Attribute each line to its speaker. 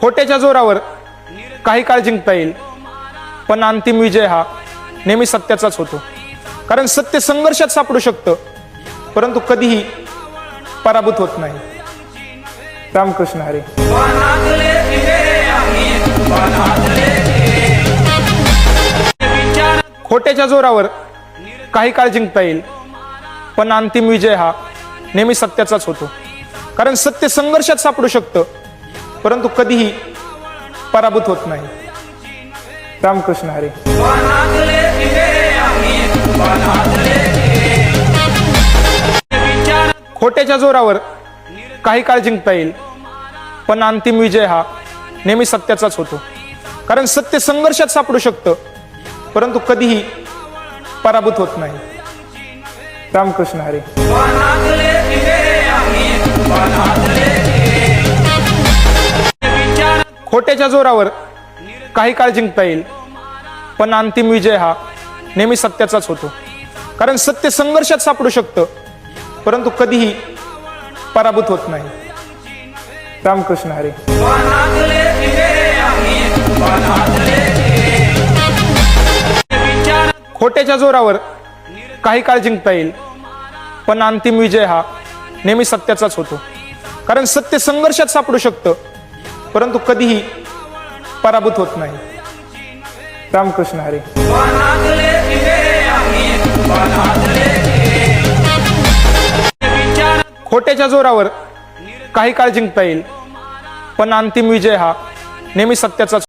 Speaker 1: खोट्याच्या जोरावर काही काळ जिंकता येईल, पण अंतिम विजय हा नेहमी सत्याचाच होतो. कारण सत्य संघर्षात सापडू शकतं, परंतु कधीही पराभूत होत नाही. रामकृष्ण हरी. खोट्याच्या जोरावर काही काळ जिंकता येईल, पण अंतिम विजय हा नेहमी सत्याचाच होतो. कारण सत्य संघर्षात सापडू शकतं, परंतु कधीही पराभूत होत नाही. रामकृष्ण हरी. खोट्याच्या जोरावर काही काळ जिंकता येईल, पण अंतिम विजय हा नेहमी सत्याचाच होतो. कारण सत्य संघर्षात सापडू शकतं, परंतु कधीही पराभूत होत नाही. रामकृष्ण हरी. खोट्याच्या जोरावर काही काळ जिंकता येईल, पण अंतिम विजय हा नेहमी सत्याचाच होतो. कारण सत्य संघर्षात सापडू शकतं, परंतु कधीही पराभूत होत नाही. रामकृष्ण हरी. खोट्याच्या जोरावर काही काळ जिंकता येईल, पण अंतिम विजय हा नेहमी सत्याचाच होतो. कारण सत्य संघर्षात सापडू शकतं, परंतु कधीही पराभूत होत नाही. रामकृष्ण हरी. खोट्याच्या जोरावर काही काळ जिंकता येईल, पण अंतिम विजय हा नेहमी सत्याचाच